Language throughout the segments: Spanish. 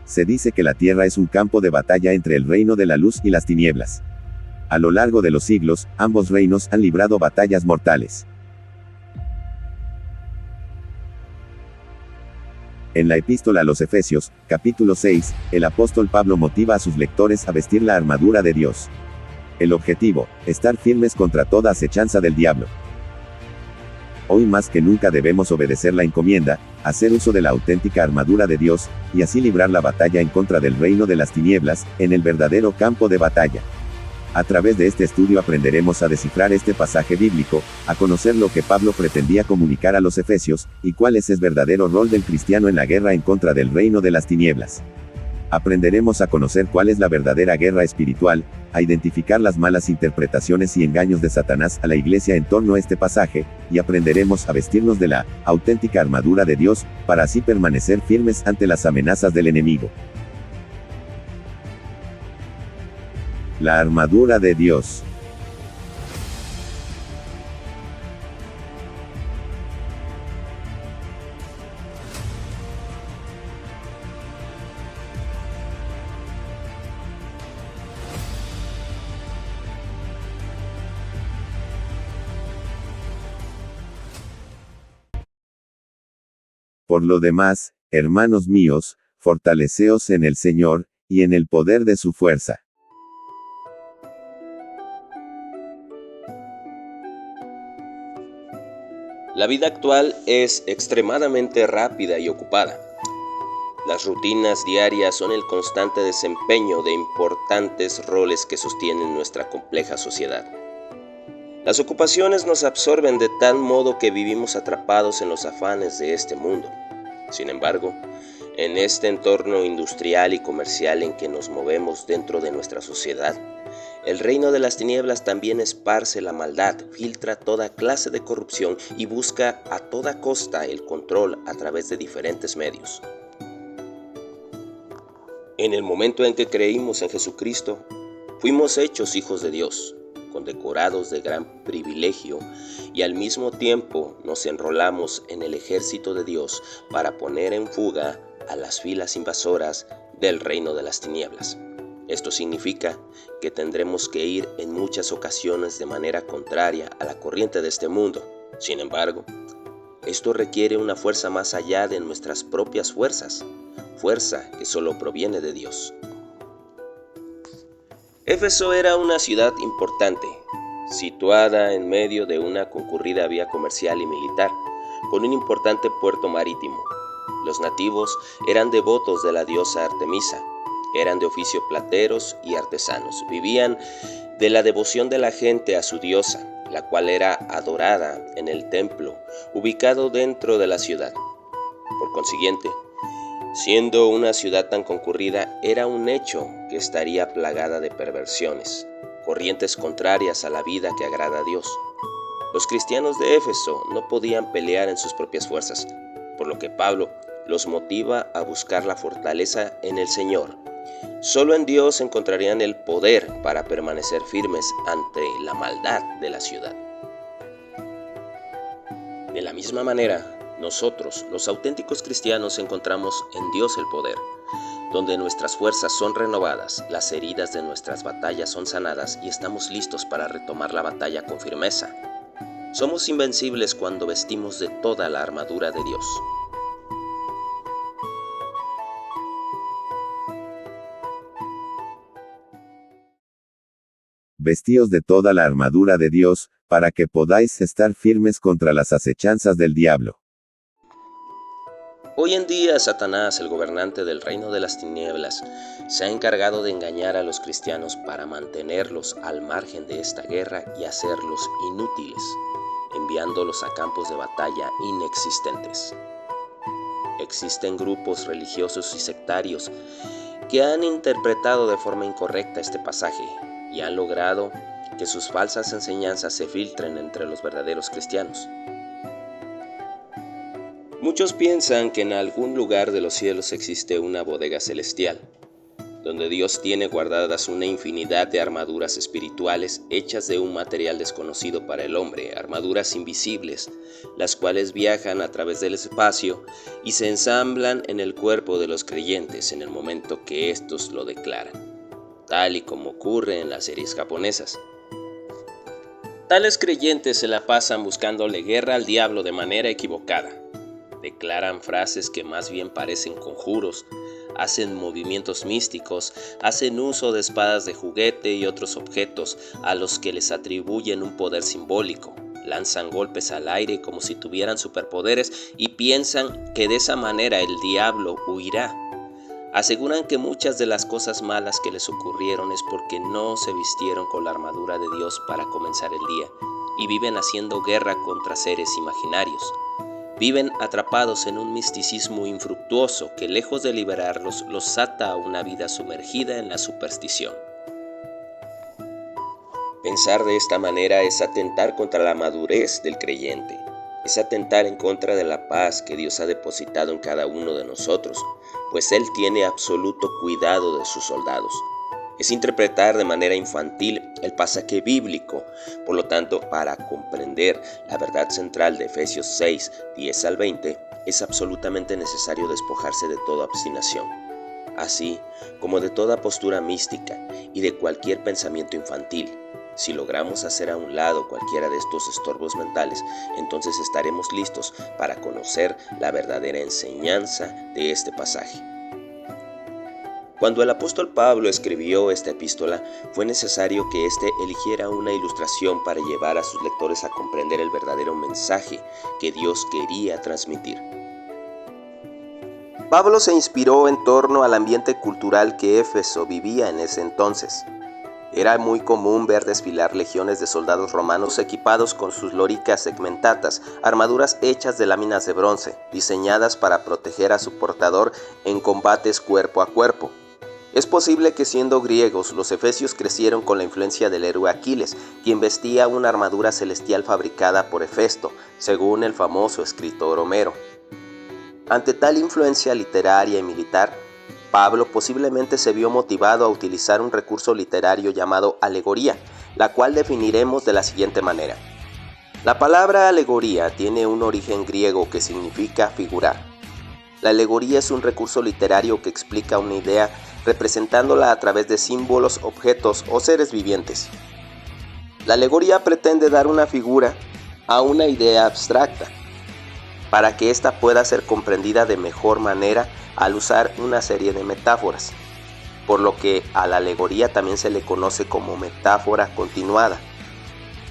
Se dice que la tierra es un campo de batalla entre el reino de la luz y las tinieblas. A lo largo de los siglos, ambos reinos han librado batallas mortales. En la epístola a los Efesios, capítulo 6, el apóstol Pablo motiva a sus lectores a vestir la armadura de Dios. El objetivo, estar firmes contra toda acechanza del diablo. Hoy más que nunca debemos obedecer la encomienda, hacer uso de la auténtica armadura de Dios, y así librar la batalla en contra del reino de las tinieblas, en el verdadero campo de batalla. A través de este estudio aprenderemos a descifrar este pasaje bíblico, a conocer lo que Pablo pretendía comunicar a los efesios, y cuál es el verdadero rol del cristiano en la guerra en contra del reino de las tinieblas. Aprenderemos a conocer cuál es la verdadera guerra espiritual, a identificar las malas interpretaciones y engaños de Satanás a la iglesia en torno a este pasaje, y aprenderemos a vestirnos de la auténtica armadura de Dios, para así permanecer firmes ante las amenazas del enemigo. La armadura de Dios. Por lo demás, hermanos míos, fortaleceos en el Señor, y en el poder de su fuerza. La vida actual es extremadamente rápida y ocupada. Las rutinas diarias son el constante desempeño de importantes roles que sostienen nuestra compleja sociedad. Las ocupaciones nos absorben de tal modo que vivimos atrapados en los afanes de este mundo. Sin embargo, en este entorno industrial y comercial en que nos movemos dentro de nuestra sociedad, el reino de las tinieblas también esparce la maldad, filtra toda clase de corrupción y busca a toda costa el control a través de diferentes medios. En el momento en que creímos en Jesucristo, fuimos hechos hijos de Dios, condecorados de gran privilegio, y al mismo tiempo nos enrolamos en el ejército de Dios para poner en fuga a las filas invasoras del reino de las tinieblas. Esto significa que tendremos que ir en muchas ocasiones de manera contraria a la corriente de este mundo. Sin embargo, esto requiere una fuerza más allá de nuestras propias fuerzas, fuerza que solo proviene de Dios. Éfeso era una ciudad importante, situada en medio de una concurrida vía comercial y militar, con un importante puerto marítimo. Los nativos eran devotos de la diosa Artemisa, eran de oficio plateros y artesanos, vivían de la devoción de la gente a su diosa, la cual era adorada en el templo, ubicado dentro de la ciudad. Por consiguiente, siendo una ciudad tan concurrida, era un hecho que estaría plagada de perversiones, corrientes contrarias a la vida que agrada a Dios. Los cristianos de Éfeso no podían pelear en sus propias fuerzas, por lo que Pablo los motiva a buscar la fortaleza en el Señor. Solo en Dios encontrarían el poder para permanecer firmes ante la maldad de la ciudad. De la misma manera, nosotros, los auténticos cristianos, encontramos en Dios el poder, donde nuestras fuerzas son renovadas, las heridas de nuestras batallas son sanadas y estamos listos para retomar la batalla con firmeza. Somos invencibles cuando vestimos de toda la armadura de Dios. Vestíos de toda la armadura de Dios, para que podáis estar firmes contra las acechanzas del diablo. Hoy en día, Satanás, el gobernante del reino de las tinieblas, se ha encargado de engañar a los cristianos para mantenerlos al margen de esta guerra y hacerlos inútiles, enviándolos a campos de batalla inexistentes. Existen grupos religiosos y sectarios que han interpretado de forma incorrecta este pasaje y han logrado que sus falsas enseñanzas se filtren entre los verdaderos cristianos. Muchos piensan que en algún lugar de los cielos existe una bodega celestial, donde Dios tiene guardadas una infinidad de armaduras espirituales hechas de un material desconocido para el hombre, armaduras invisibles, las cuales viajan a través del espacio y se ensamblan en el cuerpo de los creyentes en el momento que éstos lo declaran, tal y como ocurre en las series japonesas. Tales creyentes se la pasan buscándole guerra al diablo de manera equivocada. Declaran frases que más bien parecen conjuros, hacen movimientos místicos, hacen uso de espadas de juguete y otros objetos a los que les atribuyen un poder simbólico. Lanzan golpes al aire como si tuvieran superpoderes y piensan que de esa manera el diablo huirá. Aseguran que muchas de las cosas malas que les ocurrieron es porque no se vistieron con la armadura de Dios para comenzar el día y viven haciendo guerra contra seres imaginarios. Viven atrapados en un misticismo infructuoso que, lejos de liberarlos, los ata a una vida sumergida en la superstición. Pensar de esta manera es atentar contra la madurez del creyente, es atentar en contra de la paz que Dios ha depositado en cada uno de nosotros, pues Él tiene absoluto cuidado de sus soldados. Es interpretar de manera infantil el pasaje bíblico. Por lo tanto, para comprender la verdad central de Efesios 6, 10 al 20, es absolutamente necesario despojarse de toda obstinación, así como de toda postura mística y de cualquier pensamiento infantil. Si logramos hacer a un lado cualquiera de estos estorbos mentales, entonces estaremos listos para conocer la verdadera enseñanza de este pasaje. Cuando el apóstol Pablo escribió esta epístola, fue necesario que éste eligiera una ilustración para llevar a sus lectores a comprender el verdadero mensaje que Dios quería transmitir. Pablo se inspiró en torno al ambiente cultural que Éfeso vivía en ese entonces. Era muy común ver desfilar legiones de soldados romanos equipados con sus lóricas segmentatas, armaduras hechas de láminas de bronce, diseñadas para proteger a su portador en combates cuerpo a cuerpo. Es posible que, siendo griegos, los efesios crecieron con la influencia del héroe Aquiles, quien vestía una armadura celestial fabricada por Hefesto, según el famoso escritor Homero. Ante tal influencia literaria y militar, Pablo posiblemente se vio motivado a utilizar un recurso literario llamado alegoría, la cual definiremos de la siguiente manera. La palabra alegoría tiene un origen griego que significa figurar. La alegoría es un recurso literario que explica una idea representándola a través de símbolos, objetos o seres vivientes. La alegoría pretende dar una figura a una idea abstracta, para que ésta pueda ser comprendida de mejor manera al usar una serie de metáforas, por lo que a la alegoría también se le conoce como metáfora continuada.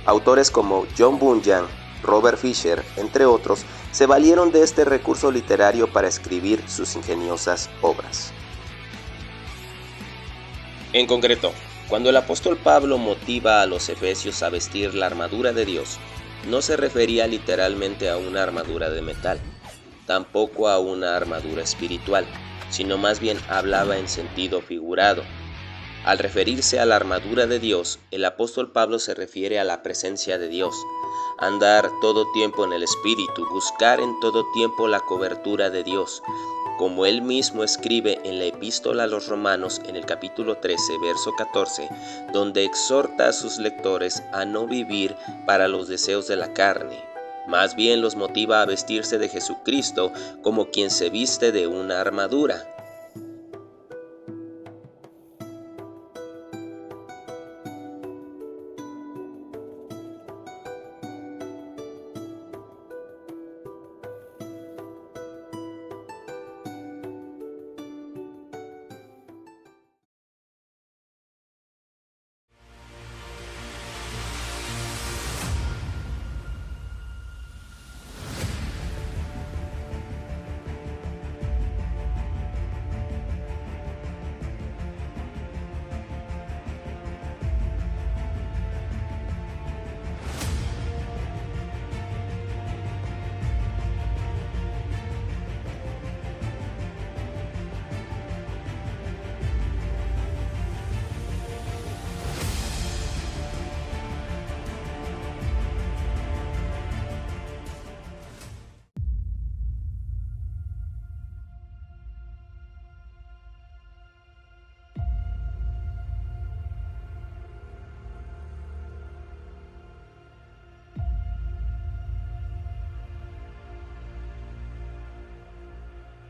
Autores como John Bunyan, Robert Fisher, entre otros, se valieron de este recurso literario para escribir sus ingeniosas obras. En concreto, cuando el apóstol Pablo motiva a los efesios a vestir la armadura de Dios, no se refería literalmente a una armadura de metal, tampoco a una armadura espiritual, sino más bien hablaba en sentido figurado. Al referirse a la armadura de Dios, el apóstol Pablo se refiere a la presencia de Dios, andar todo tiempo en el Espíritu, buscar en todo tiempo la cobertura de Dios, como él mismo escribe en la epístola a los Romanos en el capítulo 13, verso 14, donde exhorta a sus lectores a no vivir para los deseos de la carne. Más bien los motiva a vestirse de Jesucristo como quien se viste de una armadura.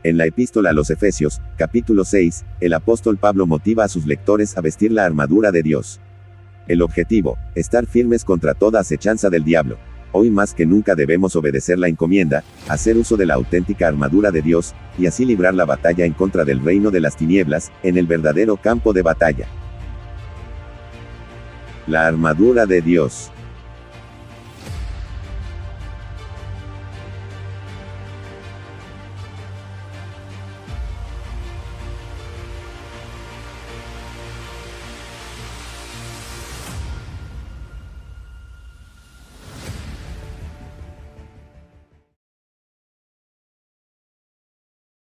En la epístola a los Efesios, capítulo 6, el apóstol Pablo motiva a sus lectores a vestir la armadura de Dios. El objetivo, estar firmes contra toda acechanza del diablo. Hoy más que nunca debemos obedecer la encomienda, hacer uso de la auténtica armadura de Dios, y así librar la batalla en contra del reino de las tinieblas, en el verdadero campo de batalla. La armadura de Dios.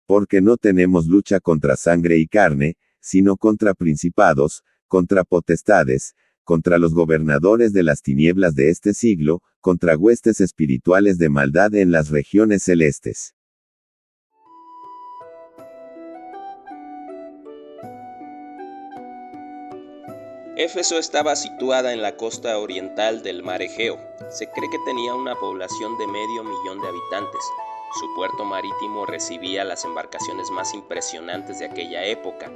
Porque no tenemos lucha contra sangre y carne, sino contra principados, contra potestades, contra los gobernadores de las tinieblas de este siglo, contra huestes espirituales de maldad en las regiones celestes. Éfeso estaba situada en la costa oriental del mar Egeo. Se cree que tenía una población de 500,000 de habitantes. Su puerto marítimo recibía las embarcaciones más impresionantes de aquella época.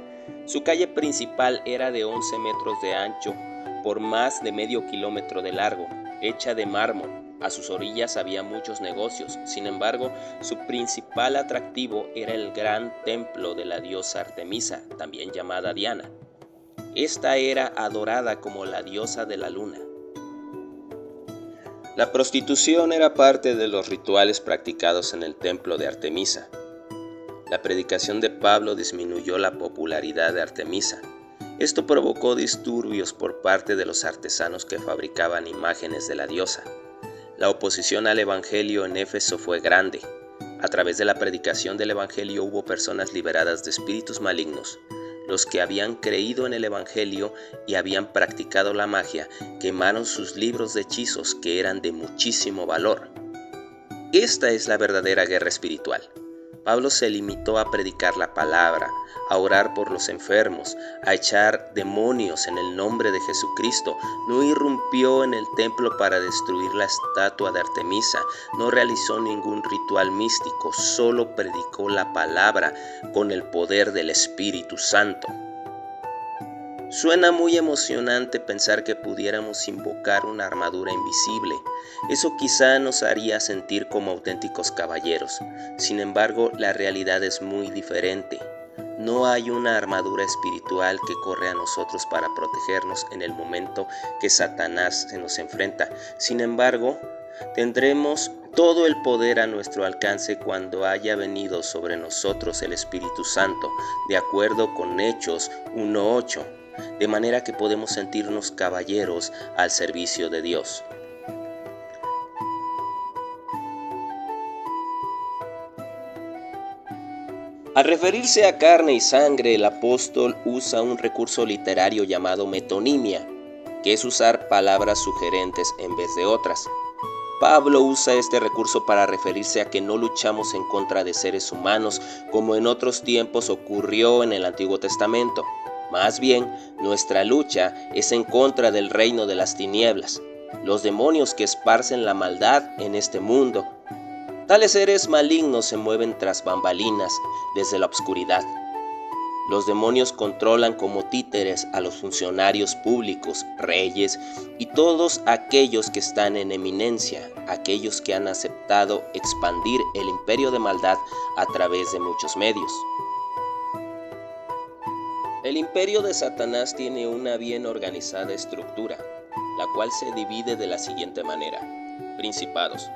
Su calle principal era de 11 metros de ancho por más de medio kilómetro de largo, hecha de mármol. A sus orillas había muchos negocios. Sin embargo, su principal atractivo era el gran templo de la diosa Artemisa, también llamada Diana. Esta era adorada como la diosa de la luna. La prostitución era parte de los rituales practicados en el templo de Artemisa. La predicación de Pablo disminuyó la popularidad de Artemisa. Esto provocó disturbios por parte de los artesanos que fabricaban imágenes de la diosa. La oposición al evangelio en Éfeso fue grande. A través de la predicación del evangelio hubo personas liberadas de espíritus malignos. Los que habían creído en el evangelio y habían practicado la magia quemaron sus libros de hechizos que eran de muchísimo valor. Esta es la verdadera guerra espiritual. Pablo se limitó a predicar la palabra, a orar por los enfermos, a echar demonios en el nombre de Jesucristo. No irrumpió en el templo para destruir la estatua de Artemisa, no realizó ningún ritual místico, solo predicó la palabra con el poder del Espíritu Santo. Suena muy emocionante pensar que pudiéramos invocar una armadura invisible. Eso quizá nos haría sentir como auténticos caballeros. Sin embargo, la realidad es muy diferente. No hay una armadura espiritual que corre a nosotros para protegernos en el momento que Satanás se nos enfrenta. Sin embargo, tendremos todo el poder a nuestro alcance cuando haya venido sobre nosotros el Espíritu Santo, de acuerdo con Hechos 1:8. De manera que podemos sentirnos caballeros al servicio de Dios. Al referirse a carne y sangre, el apóstol usa un recurso literario llamado metonimia, que es usar palabras sugerentes en vez de otras. Pablo usa este recurso para referirse a que no luchamos en contra de seres humanos como en otros tiempos ocurrió en el Antiguo Testamento. Más bien, nuestra lucha es en contra del reino de las tinieblas, los demonios que esparcen la maldad en este mundo. Tales seres malignos se mueven tras bambalinas desde la oscuridad. Los demonios controlan como títeres a los funcionarios públicos, reyes y todos aquellos que están en eminencia, aquellos que han aceptado expandir el imperio de maldad a través de muchos medios. El imperio de Satanás tiene una bien organizada estructura, la cual se divide de la siguiente manera. Principados.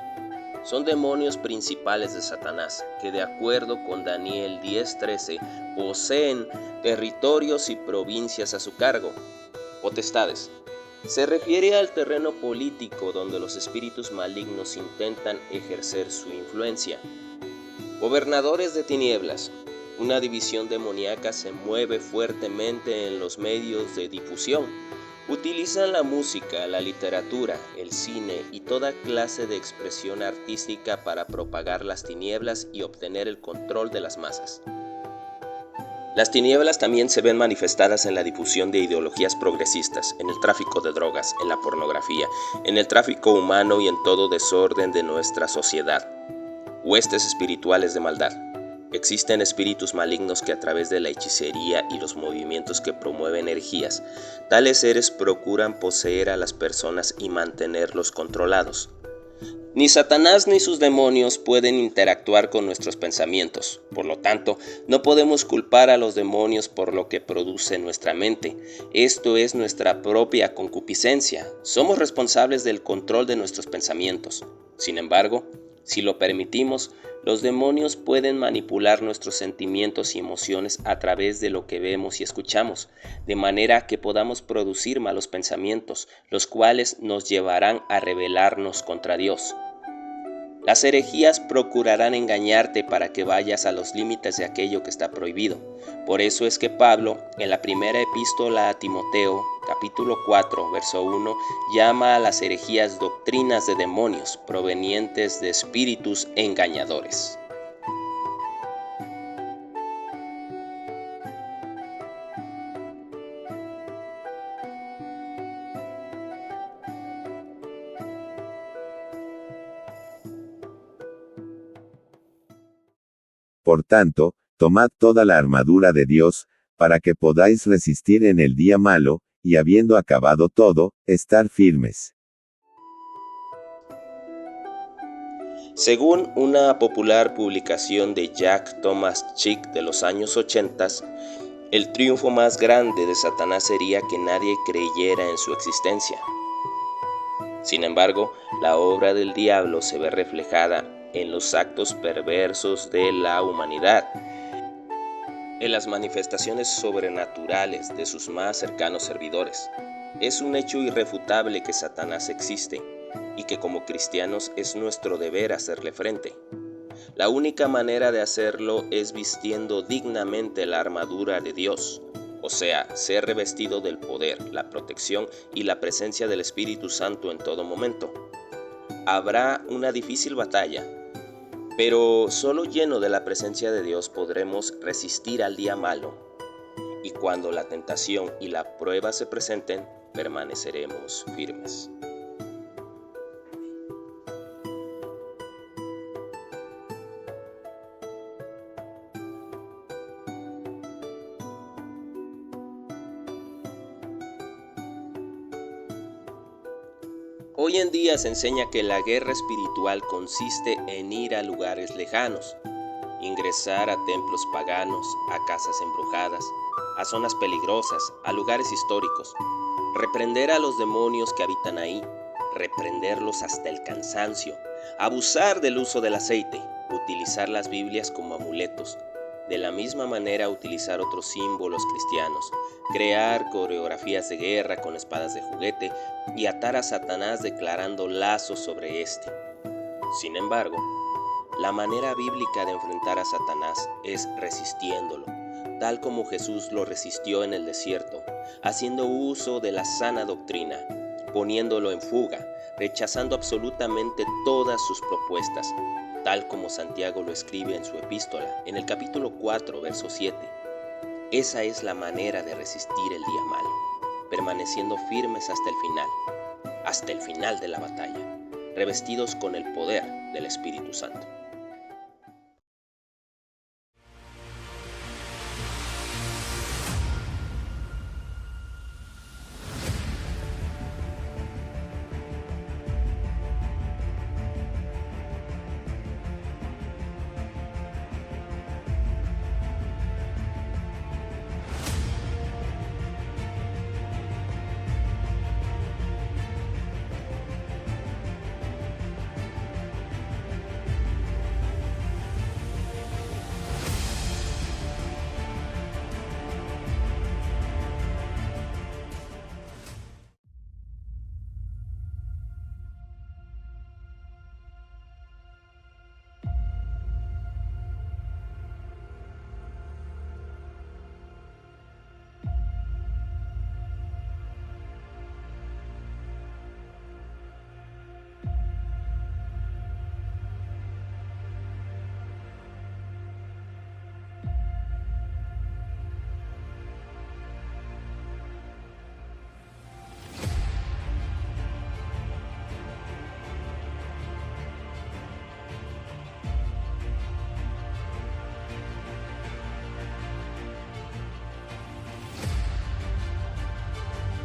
Son demonios principales de Satanás, que de acuerdo con Daniel 10:13, poseen territorios y provincias a su cargo. Potestades. Se refiere al terreno político donde los espíritus malignos intentan ejercer su influencia. Gobernadores de tinieblas. Una división demoníaca se mueve fuertemente en los medios de difusión. Utilizan la música, la literatura, el cine y toda clase de expresión artística para propagar las tinieblas y obtener el control de las masas. Las tinieblas también se ven manifestadas en la difusión de ideologías progresistas, en el tráfico de drogas, en la pornografía, en el tráfico humano y en todo desorden de nuestra sociedad. Huestes espirituales de maldad. Existen espíritus malignos que a través de la hechicería y los movimientos que promueven energías, tales seres procuran poseer a las personas y mantenerlos controlados. Ni Satanás ni sus demonios pueden interactuar con nuestros pensamientos. Por lo tanto, no podemos culpar a los demonios por lo que produce nuestra mente. Esto es nuestra propia concupiscencia. Somos responsables del control de nuestros pensamientos. Sin embargo, si lo permitimos, los demonios pueden manipular nuestros sentimientos y emociones a través de lo que vemos y escuchamos, de manera que podamos producir malos pensamientos, los cuales nos llevarán a rebelarnos contra Dios. Las herejías procurarán engañarte para que vayas a los límites de aquello que está prohibido. Por eso es que Pablo, en la primera epístola a Timoteo, capítulo 4, verso 1, llama a las herejías doctrinas de demonios provenientes de espíritus engañadores. Por tanto, tomad toda la armadura de Dios, para que podáis resistir en el día malo, y habiendo acabado todo, estar firmes. Según una popular publicación de Jack Thomas Chick de los años 80, el triunfo más grande de Satanás sería que nadie creyera en su existencia. Sin embargo, la obra del diablo se ve reflejada en los actos perversos de la humanidad, en las manifestaciones sobrenaturales de sus más cercanos servidores. Es un hecho irrefutable que Satanás existe y que como cristianos es nuestro deber hacerle frente. La única manera de hacerlo es vistiendo dignamente la armadura de Dios, o sea, ser revestido del poder, la protección y la presencia del Espíritu Santo en todo momento. Habrá una difícil batalla, pero solo lleno de la presencia de Dios podremos resistir al día malo, y cuando la tentación y la prueba se presenten, permaneceremos firmes. Hoy en día se enseña que la guerra espiritual consiste en ir a lugares lejanos, ingresar a templos paganos, a casas embrujadas, a zonas peligrosas, a lugares históricos, reprender a los demonios que habitan ahí, reprenderlos hasta el cansancio, abusar del uso del aceite, utilizar las Biblias como amuletos, de la misma manera utilizar otros símbolos cristianos, crear coreografías de guerra con espadas de juguete y atar a Satanás declarando lazos sobre éste. Sin embargo, la manera bíblica de enfrentar a Satanás es resistiéndolo, tal como Jesús lo resistió en el desierto, haciendo uso de la sana doctrina, poniéndolo en fuga, rechazando absolutamente todas sus propuestas, tal como Santiago lo escribe en su epístola, en el capítulo 4, verso 7. Esa es la manera de resistir el día malo, permaneciendo firmes hasta el final de la batalla, revestidos con el poder del Espíritu Santo.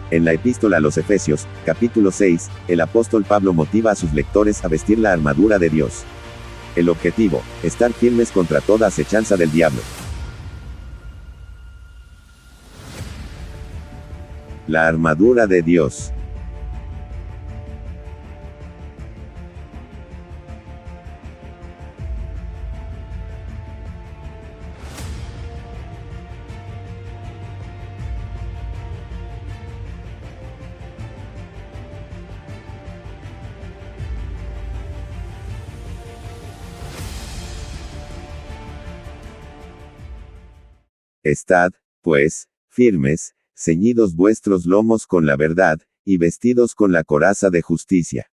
En la epístola a los Efesios, capítulo 6, el apóstol Pablo motiva a sus lectores a vestir la armadura de Dios. El objetivo, estar firmes contra toda acechanza del diablo. La armadura de Dios. Estad, pues, firmes, ceñidos vuestros lomos con la verdad, y vestidos con la coraza de justicia.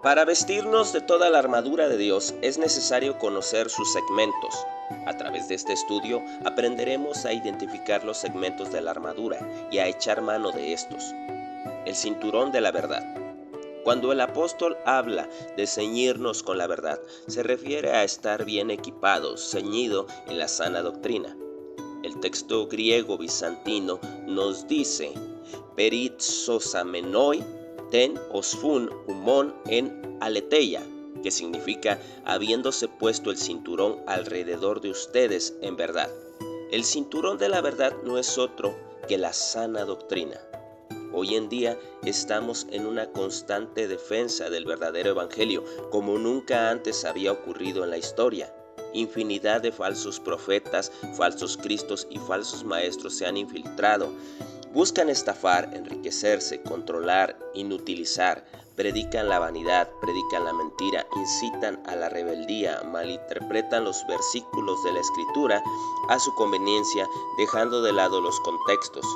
Para vestirnos de toda la armadura de Dios es necesario conocer sus segmentos. A través de este estudio aprenderemos a identificar los segmentos de la armadura y a echar mano de estos. El cinturón de la verdad. Cuando el apóstol habla de ceñirnos con la verdad, se refiere a estar bien equipados, ceñido en la sana doctrina. El texto griego bizantino nos dice: perizosamenoi ten osfun humon en aletheia, que significa habiéndose puesto el cinturón alrededor de ustedes en verdad. El cinturón de la verdad no es otro que la sana doctrina. Hoy en día estamos en una constante defensa del verdadero evangelio, como nunca antes había ocurrido en la historia. Infinidad de falsos profetas, falsos cristos y falsos maestros se han infiltrado. Buscan estafar, enriquecerse, controlar, inutilizar, predican la vanidad, predican la mentira, incitan a la rebeldía, malinterpretan los versículos de la Escritura a su conveniencia, dejando de lado los contextos,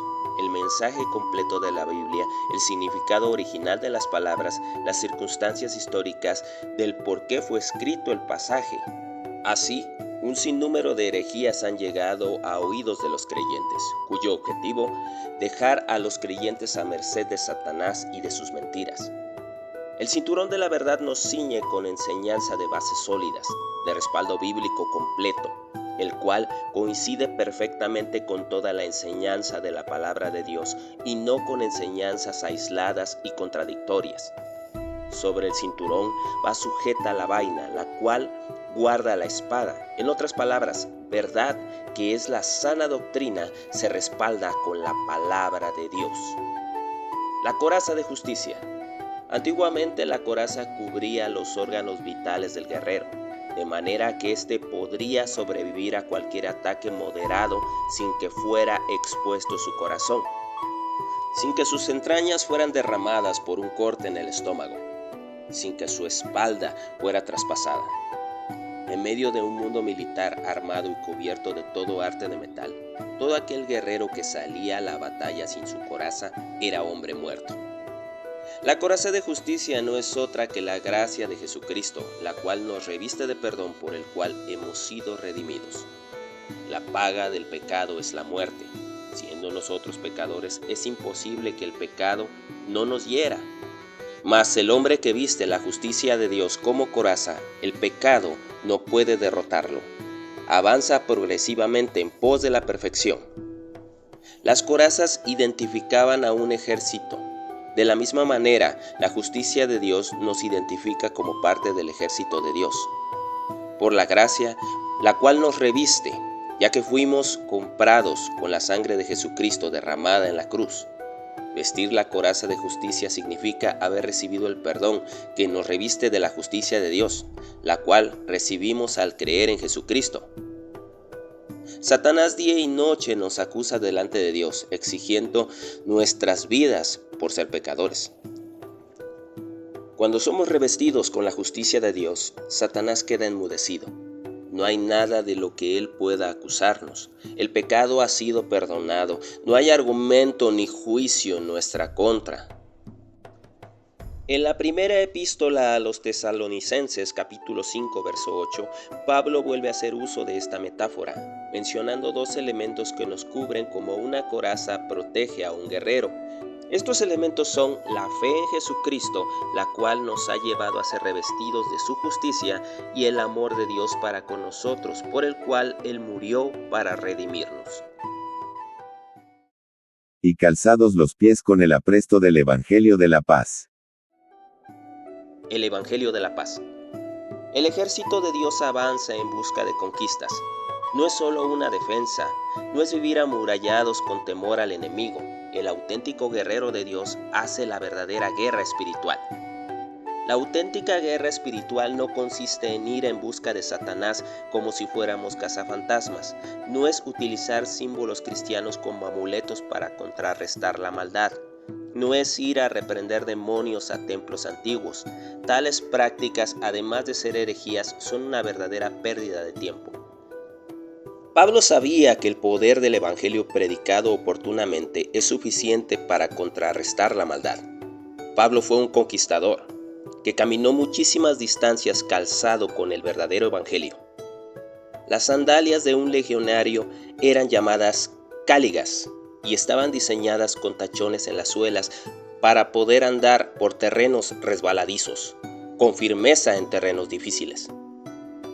el mensaje completo de la Biblia, el significado original de las palabras, las circunstancias históricas del por qué fue escrito el pasaje. Así, un sinnúmero de herejías han llegado a oídos de los creyentes, cuyo objetivo, dejar a los creyentes a merced de Satanás y de sus mentiras. El cinturón de la verdad nos ciñe con enseñanza de bases sólidas, de respaldo bíblico completo, el cual coincide perfectamente con toda la enseñanza de la palabra de Dios y no con enseñanzas aisladas y contradictorias. Sobre el cinturón va sujeta la vaina, la cual guarda la espada. En otras palabras, verdad, que es la sana doctrina, se respalda con la palabra de Dios. La coraza de justicia. Antiguamente la coraza cubría los órganos vitales del guerrero, de manera que éste podría sobrevivir a cualquier ataque moderado sin que fuera expuesto su corazón, sin que sus entrañas fueran derramadas por un corte en el estómago, sin que su espalda fuera traspasada. En medio de un mundo militar armado y cubierto de todo arte de metal, todo aquel guerrero que salía a la batalla sin su coraza era hombre muerto. La coraza de justicia no es otra que la gracia de Jesucristo, la cual nos reviste de perdón por el cual hemos sido redimidos. La paga del pecado es la muerte. Siendo nosotros pecadores, es imposible que el pecado no nos hiera. Mas el hombre que viste la justicia de Dios como coraza, el pecado no puede derrotarlo. Avanza progresivamente en pos de la perfección. Las corazas identificaban a un ejército. De la misma manera, la justicia de Dios nos identifica como parte del ejército de Dios. Por la gracia, la cual nos reviste, ya que fuimos comprados con la sangre de Jesucristo derramada en la cruz. Vestir la coraza de justicia significa haber recibido el perdón que nos reviste de la justicia de Dios, la cual recibimos al creer en Jesucristo. Satanás día y noche nos acusa delante de Dios, exigiendo nuestras vidas por ser pecadores. Cuando somos revestidos con la justicia de Dios, Satanás queda enmudecido. No hay nada de lo que él pueda acusarnos. El pecado ha sido perdonado. No hay argumento ni juicio en nuestra contra. En la primera epístola a los Tesalonicenses, capítulo 5, verso 8, Pablo vuelve a hacer uso de esta metáfora, mencionando dos elementos que nos cubren como una coraza protege a un guerrero. Estos elementos son la fe en Jesucristo, la cual nos ha llevado a ser revestidos de su justicia, y el amor de Dios para con nosotros, por el cual Él murió para redimirnos. Y calzados los pies con el apresto del Evangelio de la paz. El Evangelio de la paz. El ejército de Dios avanza en busca de conquistas. No es solo una defensa, no es vivir amurallados con temor al enemigo. El auténtico guerrero de Dios hace la verdadera guerra espiritual. La auténtica guerra espiritual no consiste en ir en busca de Satanás como si fuéramos cazafantasmas. No es utilizar símbolos cristianos como amuletos para contrarrestar la maldad. No es ir a reprender demonios a templos antiguos. Tales prácticas, además de ser herejías, son una verdadera pérdida de tiempo. Pablo sabía que el poder del Evangelio predicado oportunamente es suficiente para contrarrestar la maldad. Pablo fue un conquistador que caminó muchísimas distancias calzado con el verdadero Evangelio. Las sandalias de un legionario eran llamadas cáligas y estaban diseñadas con tachones en las suelas para poder andar por terrenos resbaladizos, con firmeza en terrenos difíciles.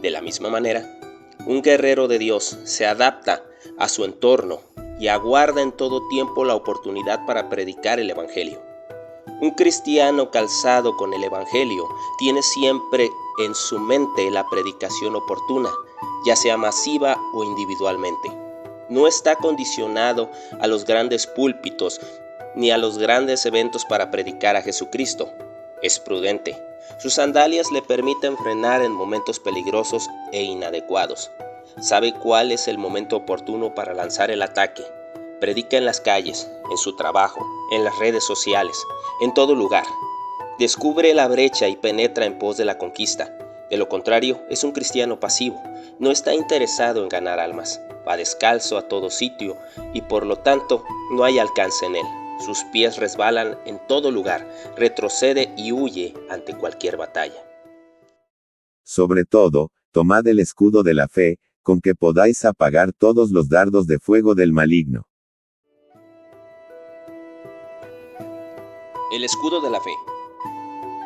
De la misma manera, un guerrero de Dios se adapta a su entorno y aguarda en todo tiempo la oportunidad para predicar el Evangelio. Un cristiano calzado con el Evangelio tiene siempre en su mente la predicación oportuna, ya sea masiva o individualmente. No está condicionado a los grandes púlpitos ni a los grandes eventos para predicar a Jesucristo. Es prudente. Sus sandalias le permiten frenar en momentos peligrosos e inadecuados. Sabe cuál es el momento oportuno para lanzar el ataque. Predica en las calles, en su trabajo, en las redes sociales, en todo lugar. Descubre la brecha y penetra en pos de la conquista. De lo contrario, es un cristiano pasivo. No está interesado en ganar almas. Va descalzo a todo sitio y por lo tanto no hay alcance en él. Sus pies resbalan en todo lugar, retrocede y huye ante cualquier batalla. Sobre todo, tomad el escudo de la fe, con que podáis apagar todos los dardos de fuego del maligno. El escudo de la fe.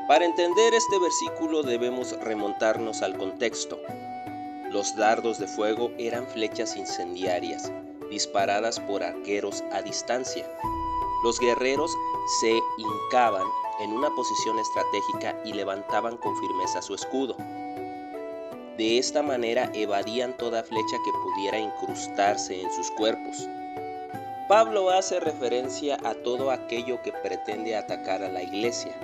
Para entender este versículo debemos remontarnos al contexto. Los dardos de fuego eran flechas incendiarias, disparadas por arqueros a distancia. Los guerreros se hincaban en una posición estratégica y levantaban con firmeza su escudo. De esta manera evadían toda flecha que pudiera incrustarse en sus cuerpos. Pablo hace referencia a todo aquello que pretende atacar a la iglesia,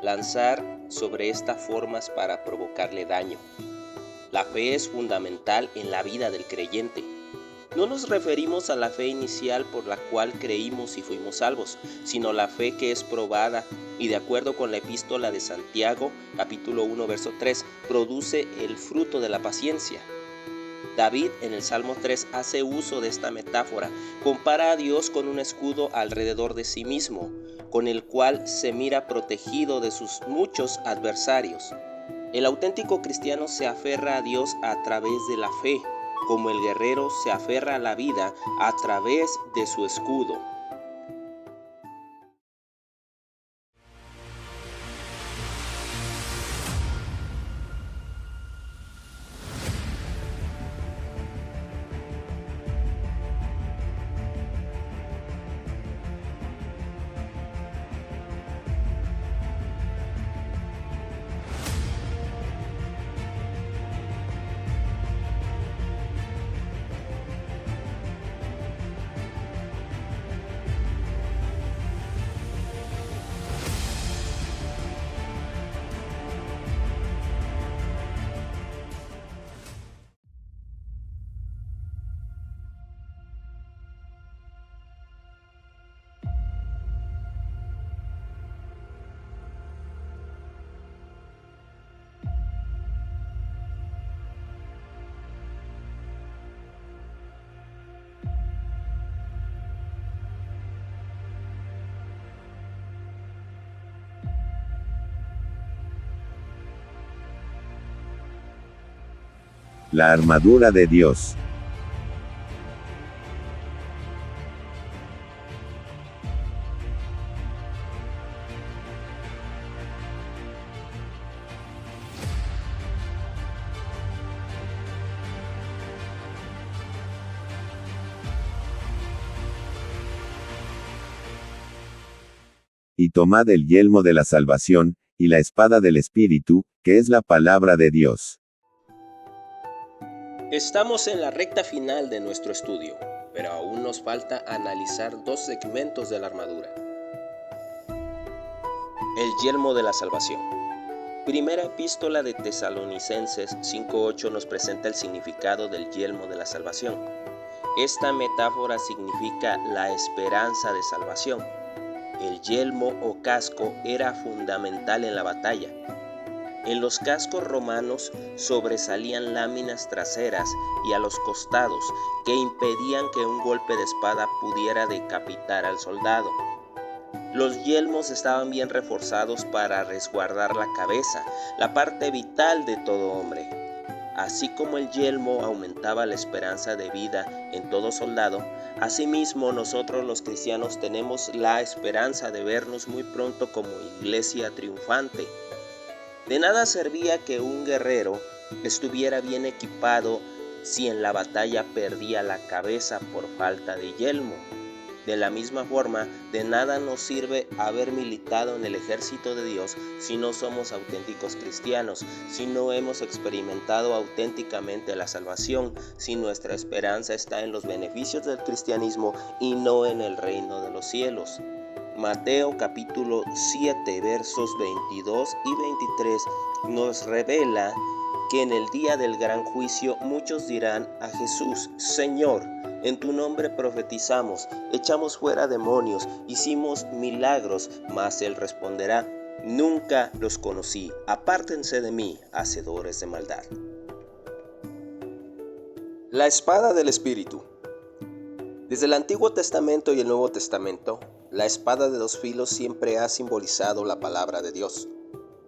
lanzar sobre esta formas para provocarle daño. La fe es fundamental en la vida del creyente. No nos referimos a la fe inicial por la cual creímos y fuimos salvos, sino la fe que es probada y de acuerdo con la epístola de Santiago, capítulo 1, verso 3, produce el fruto de la paciencia. David en el Salmo 3 hace uso de esta metáfora, compara a Dios con un escudo alrededor de sí mismo, con el cual se mira protegido de sus muchos adversarios. El auténtico cristiano se aferra a Dios a través de la fe, como el guerrero se aferra a la vida a través de su escudo. La armadura de Dios. Y tomad el yelmo de la salvación, y la espada del Espíritu, que es la palabra de Dios. Estamos en la recta final de nuestro estudio, pero aún nos falta analizar dos segmentos de la armadura. El yelmo de la salvación. Primera epístola de Tesalonicenses 5:8 nos presenta el significado del yelmo de la salvación. Esta metáfora significa la esperanza de salvación. El yelmo o casco era fundamental en la batalla. En los cascos romanos sobresalían láminas traseras y a los costados que impedían que un golpe de espada pudiera decapitar al soldado. Los yelmos estaban bien reforzados para resguardar la cabeza, la parte vital de todo hombre. Así como el yelmo aumentaba la esperanza de vida en todo soldado, asimismo nosotros los cristianos tenemos la esperanza de vernos muy pronto como iglesia triunfante. De nada servía que un guerrero estuviera bien equipado si en la batalla perdía la cabeza por falta de yelmo. De la misma forma, de nada nos sirve haber militado en el ejército de Dios si no somos auténticos cristianos, si no hemos experimentado auténticamente la salvación, si nuestra esperanza está en los beneficios del cristianismo y no en el reino de los cielos. Mateo capítulo 7 versos 22 y 23 nos revela que en el día del gran juicio muchos dirán a Jesús: Señor, en tu nombre profetizamos, echamos fuera demonios, hicimos milagros, mas él responderá: nunca los conocí, apártense de mí, hacedores de maldad. La espada del Espíritu. Desde el Antiguo Testamento y el Nuevo Testamento, la espada de dos filos siempre ha simbolizado la palabra de Dios.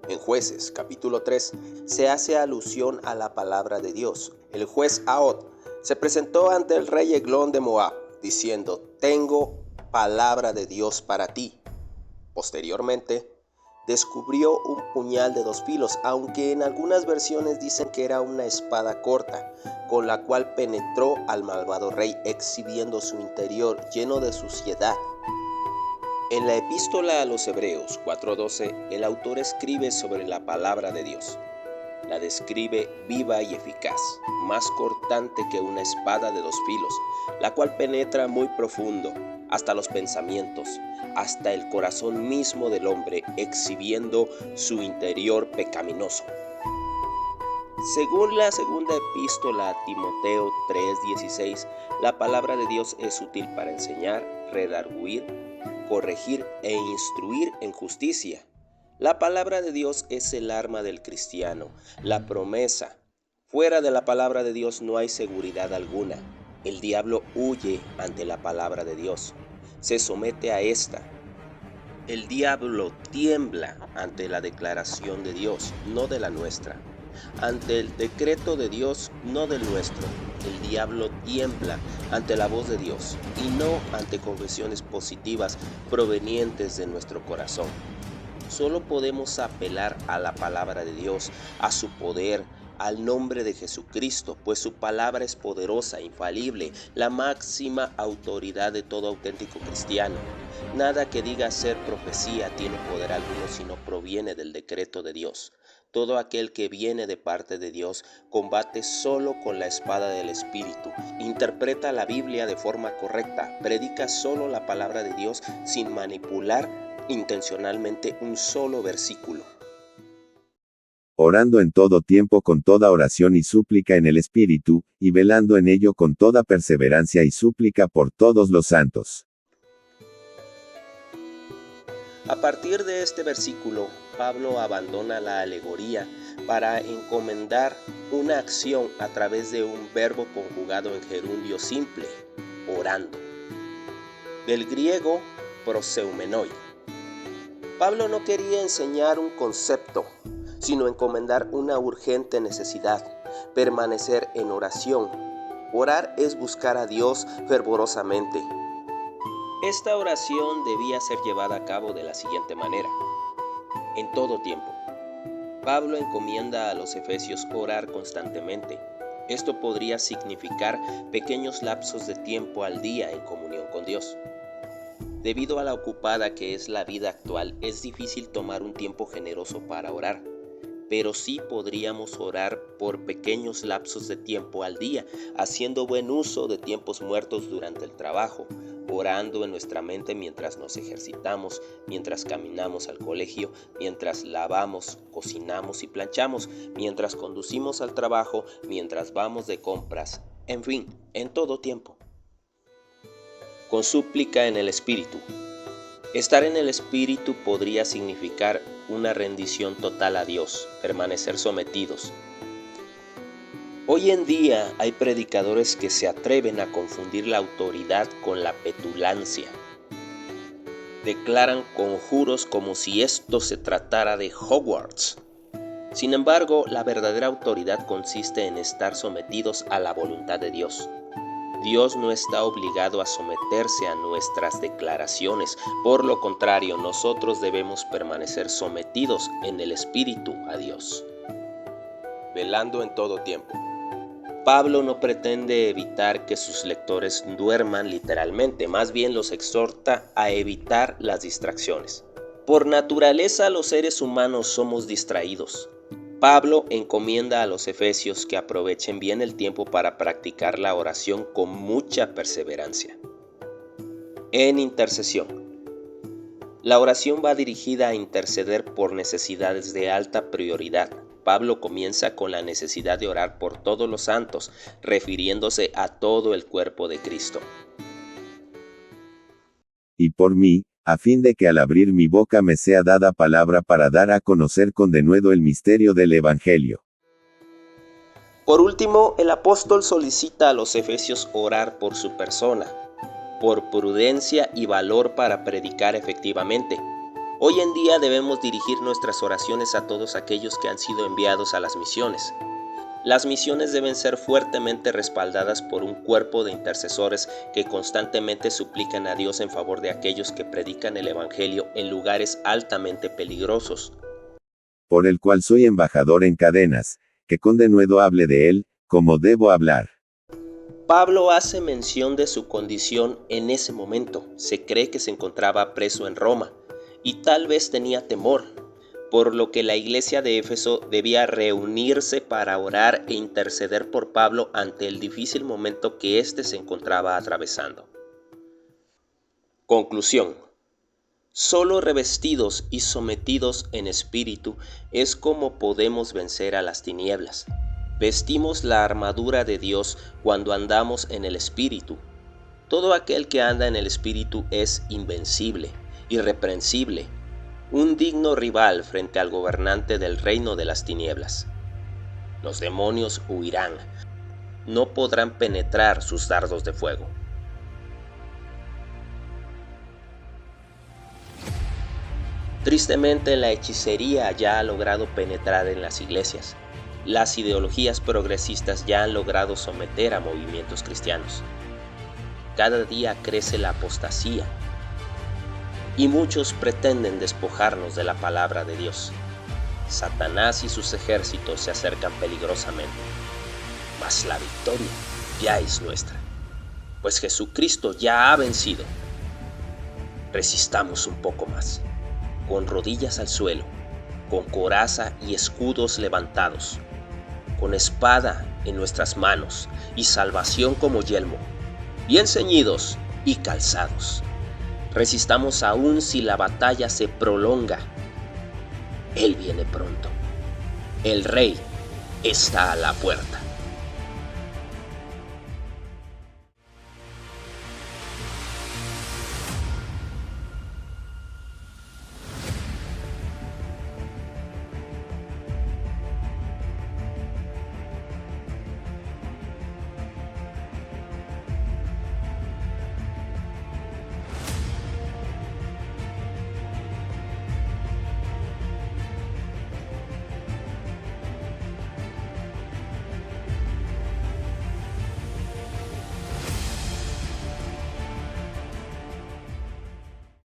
En Jueces, capítulo 3, se hace alusión a la palabra de Dios. El juez Ahod se presentó ante el rey Eglón de Moab, diciendo: tengo palabra de Dios para ti. Posteriormente, descubrió un puñal de dos filos, aunque en algunas versiones dicen que era una espada corta, con la cual penetró al malvado rey, exhibiendo su interior lleno de suciedad. En la epístola a los Hebreos 4:12, el autor escribe sobre la palabra de Dios. La describe viva y eficaz, más cortante que una espada de dos filos, la cual penetra muy profundo, hasta los pensamientos, hasta el corazón mismo del hombre, exhibiendo su interior pecaminoso. Según la segunda epístola a Timoteo 3:16, la palabra de Dios es útil para enseñar, redarguir, corregir e instruir en justicia. La palabra de Dios es el arma del cristiano, la promesa. Fuera de la palabra de Dios no hay seguridad alguna. El diablo huye ante la palabra de Dios, se somete a esta. El diablo tiembla ante la declaración de Dios, no de la nuestra. Ante el decreto de Dios, no del nuestro. El diablo tiembla ante la voz de Dios y no ante confesiones positivas provenientes de nuestro corazón. Solo podemos apelar a la palabra de Dios, a su poder, al nombre de Jesucristo, pues su palabra es poderosa, infalible, la máxima autoridad de todo auténtico cristiano. Nada que diga ser profecía tiene poder alguno si no proviene del decreto de Dios. Todo aquel que viene de parte de Dios combate solo con la espada del Espíritu, interpreta la Biblia de forma correcta, predica solo la palabra de Dios sin manipular intencionalmente un solo versículo. Orando en todo tiempo con toda oración y súplica en el Espíritu, y velando en ello con toda perseverancia y súplica por todos los santos. A partir de este versículo, Pablo abandona la alegoría para encomendar una acción a través de un verbo conjugado en gerundio simple, orando. Del griego proseumenoi. Pablo no quería enseñar un concepto, sino encomendar una urgente necesidad. permanecer en oración. Orar es buscar a Dios fervorosamente. Esta oración debía ser llevada a cabo de la siguiente manera: en todo tiempo. Pablo encomienda a los efesios orar constantemente. Esto podría significar pequeños lapsos de tiempo al día en comunión con Dios. Debido a la ocupada que es la vida actual, es difícil tomar un tiempo generoso para orar, pero sí podríamos orar por pequeños lapsos de tiempo al día, haciendo buen uso de tiempos muertos durante el trabajo, orando en nuestra mente mientras nos ejercitamos, mientras caminamos al colegio, mientras lavamos, cocinamos y planchamos, mientras conducimos al trabajo, mientras vamos de compras, en fin, en todo tiempo. Con súplica en el Espíritu. Estar en el Espíritu podría significar una rendición total a Dios, permanecer sometidos. Hoy en día hay predicadores que se atreven a confundir la autoridad con la petulancia. Declaran conjuros como si esto se tratara de Hogwarts. Sin embargo, la verdadera autoridad consiste en estar sometidos a la voluntad de Dios. Dios no está obligado a someterse a nuestras declaraciones. Por lo contrario, nosotros debemos permanecer sometidos en el Espíritu a Dios. Velando en todo tiempo. Pablo no pretende evitar que sus lectores duerman literalmente, más bien los exhorta a evitar las distracciones. Por naturaleza, los seres humanos somos distraídos. Pablo encomienda a los efesios que aprovechen bien el tiempo para practicar la oración con mucha perseverancia. En intercesión. La oración va dirigida a interceder por necesidades de alta prioridad. Pablo comienza con la necesidad de orar por todos los santos, refiriéndose a todo el cuerpo de Cristo. Y por mí, a fin de que al abrir mi boca me sea dada palabra para dar a conocer con denuedo el misterio del Evangelio. Por último, el apóstol solicita a los efesios orar por su persona, por prudencia y valor para predicar efectivamente. Hoy en día debemos dirigir nuestras oraciones a todos aquellos que han sido enviados a las misiones. Las misiones deben ser fuertemente respaldadas por un cuerpo de intercesores que constantemente suplican a Dios en favor de aquellos que predican el Evangelio en lugares altamente peligrosos. Por el cual soy embajador en cadenas, que con denuedo hable de él, como debo hablar. Pablo hace mención de su condición en ese momento. Se cree que se encontraba preso en Roma y tal vez tenía temor, por lo que la iglesia de Éfeso debía reunirse para orar e interceder por Pablo ante el difícil momento que éste se encontraba atravesando. Conclusión. Solo revestidos y sometidos en espíritu es como podemos vencer a las tinieblas. Vestimos la armadura de Dios cuando andamos en el espíritu. Todo aquel que anda en el espíritu es invencible, irreprensible, un digno rival frente al gobernante del reino de las tinieblas. Los demonios huirán, no podrán penetrar sus dardos de fuego. Tristemente, la hechicería ya ha logrado penetrar en las iglesias. Las ideologías progresistas ya han logrado someter a movimientos cristianos. Cada día crece la apostasía. Y muchos pretenden despojarnos de la palabra de Dios. Satanás y sus ejércitos se acercan peligrosamente. Mas la victoria ya es nuestra, pues Jesucristo ya ha vencido. Resistamos un poco más, con rodillas al suelo, con coraza y escudos levantados, con espada en nuestras manos y salvación como yelmo, bien ceñidos y calzados. Resistamos aún si la batalla se prolonga. Él viene pronto. El Rey está a la puerta.